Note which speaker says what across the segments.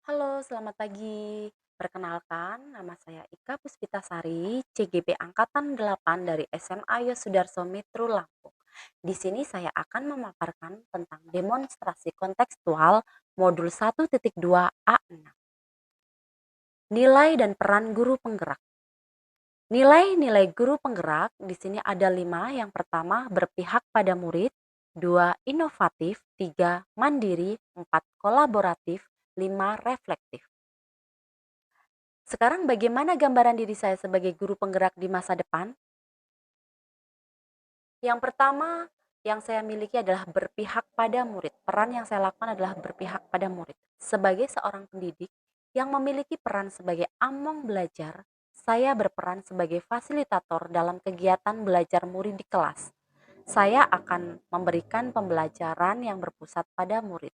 Speaker 1: Halo, selamat pagi. Perkenalkan, nama saya Ika Puspitasari, CGP Angkatan 8 dari SMA Yosudarso Metro Lampung. Di sini saya akan memaparkan tentang demonstrasi kontekstual modul 1.2 A6. Nilai dan peran guru penggerak. Nilai-nilai guru penggerak di sini ada 5. Yang pertama, berpihak pada murid. 2, inovatif. 3, mandiri. 4, kolaboratif. 5, reflektif. Sekarang bagaimana gambaran diri saya sebagai guru penggerak di masa depan? Yang pertama yang saya miliki adalah berpihak pada murid. Peran yang saya lakukan adalah berpihak pada murid. Sebagai seorang pendidik yang memiliki peran sebagai among belajar, saya berperan sebagai fasilitator dalam kegiatan belajar murid di kelas. Saya akan memberikan pembelajaran yang berpusat pada murid,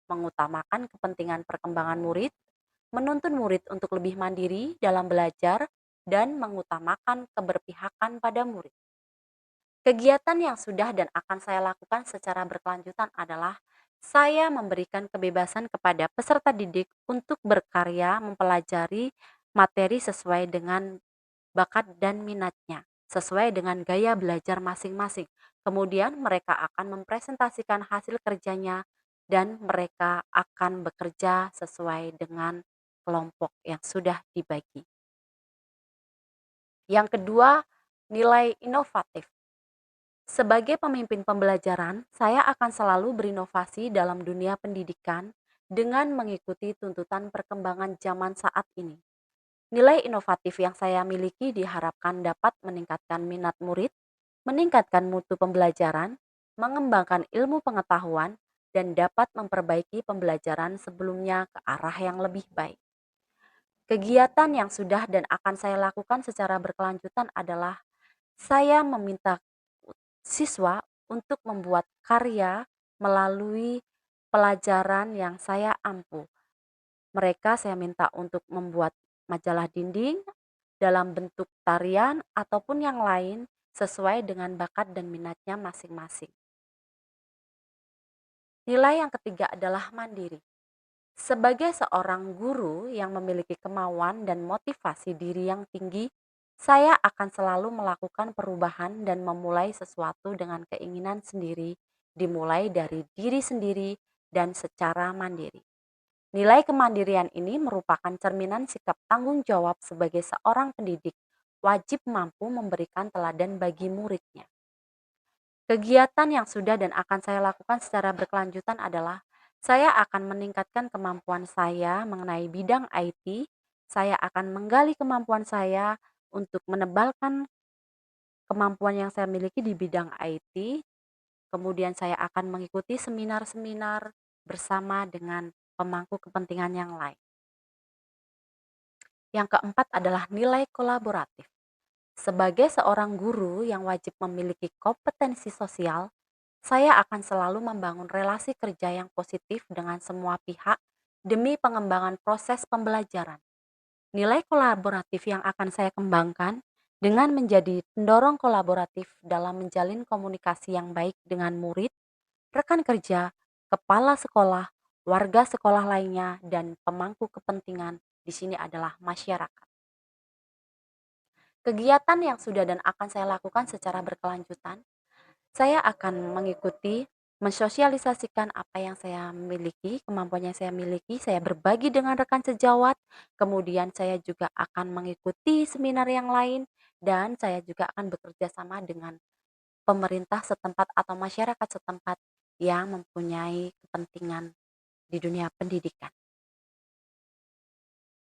Speaker 1: mengutamakan kepentingan perkembangan murid, menuntun murid untuk lebih mandiri dalam belajar, dan mengutamakan keberpihakan pada murid. Kegiatan yang sudah dan akan saya lakukan secara berkelanjutan adalah saya memberikan kebebasan kepada peserta didik untuk berkarya mempelajari materi sesuai dengan bakat dan minatnya, sesuai dengan gaya belajar masing-masing. Kemudian mereka akan mempresentasikan hasil kerjanya dan mereka akan bekerja sesuai dengan kelompok yang sudah dibagi. Yang kedua, nilai inovatif. Sebagai pemimpin pembelajaran, saya akan selalu berinovasi dalam dunia pendidikan dengan mengikuti tuntutan perkembangan zaman saat ini. Nilai inovatif yang saya miliki diharapkan dapat meningkatkan minat murid, meningkatkan mutu pembelajaran, mengembangkan ilmu pengetahuan, dan dapat memperbaiki pembelajaran sebelumnya ke arah yang lebih baik. Kegiatan yang sudah dan akan saya lakukan secara berkelanjutan adalah saya meminta siswa untuk membuat karya melalui pelajaran yang saya ampu. Mereka saya minta untuk membuat majalah dinding dalam bentuk tarian ataupun yang lain sesuai dengan bakat dan minatnya masing-masing. Nilai yang ketiga adalah mandiri. Sebagai seorang guru yang memiliki kemauan dan motivasi diri yang tinggi, saya akan selalu melakukan perubahan dan memulai sesuatu dengan keinginan sendiri, dimulai dari diri sendiri dan secara mandiri. Nilai kemandirian ini merupakan cerminan sikap tanggung jawab sebagai seorang pendidik, wajib mampu memberikan teladan bagi muridnya. Kegiatan yang sudah dan akan saya lakukan secara berkelanjutan adalah saya akan meningkatkan kemampuan saya mengenai bidang IT. Saya akan menggali kemampuan saya untuk menebalkan kemampuan yang saya miliki di bidang IT. Kemudian saya akan mengikuti seminar-seminar bersama dengan pemangku kepentingan yang lain. Yang keempat adalah nilai kolaboratif. Sebagai seorang guru yang wajib memiliki kompetensi sosial, saya akan selalu membangun relasi kerja yang positif dengan semua pihak demi pengembangan proses pembelajaran. Nilai kolaboratif yang akan saya kembangkan dengan menjadi pendorong kolaboratif dalam menjalin komunikasi yang baik dengan murid, rekan kerja, kepala sekolah, warga sekolah lainnya, dan pemangku kepentingan di sini adalah masyarakat. Kegiatan yang sudah dan akan saya lakukan secara berkelanjutan, saya akan mengikuti, mensosialisasikan apa yang saya miliki, kemampuan yang saya miliki, saya berbagi dengan rekan sejawat, kemudian saya juga akan mengikuti seminar yang lain, dan saya juga akan bekerja sama dengan pemerintah setempat atau masyarakat setempat yang mempunyai kepentingan di dunia pendidikan.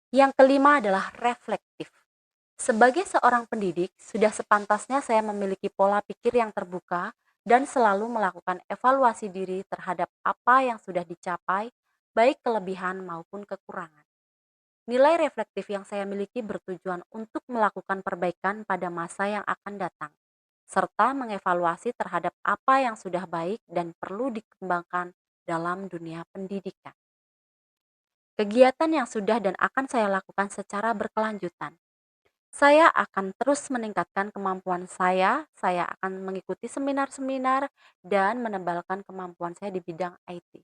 Speaker 1: Yang kelima adalah reflektif. Sebagai seorang pendidik, sudah sepantasnya saya memiliki pola pikir yang terbuka dan selalu melakukan evaluasi diri terhadap apa yang sudah dicapai, baik kelebihan maupun kekurangan. Nilai reflektif yang saya miliki bertujuan untuk melakukan perbaikan pada masa yang akan datang, serta mengevaluasi terhadap apa yang sudah baik dan perlu dikembangkan dalam dunia pendidikan. Kegiatan yang sudah dan akan saya lakukan secara berkelanjutan. Saya akan terus meningkatkan kemampuan saya akan mengikuti seminar-seminar dan menebalkan kemampuan saya di bidang IT.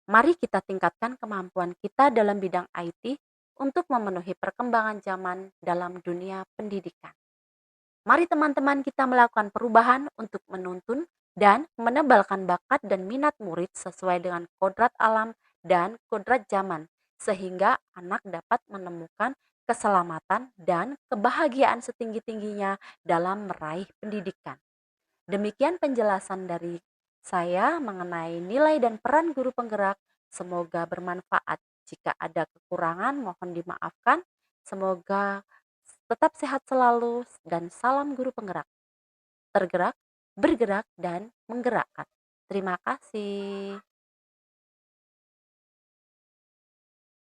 Speaker 1: Mari kita tingkatkan kemampuan kita dalam bidang IT untuk memenuhi perkembangan zaman dalam dunia pendidikan. Mari teman-teman kita melakukan perubahan untuk menuntun dan menebalkan bakat dan minat murid sesuai dengan kodrat alam dan kodrat zaman, sehingga anak dapat menemukan keselamatan dan kebahagiaan setinggi-tingginya dalam meraih pendidikan. Demikian penjelasan dari saya mengenai nilai dan peran guru penggerak. Semoga bermanfaat. Jika ada kekurangan, mohon dimaafkan. Semoga tetap sehat selalu dan salam guru penggerak. Tergerak, bergerak, dan menggerakkan. Terima kasih.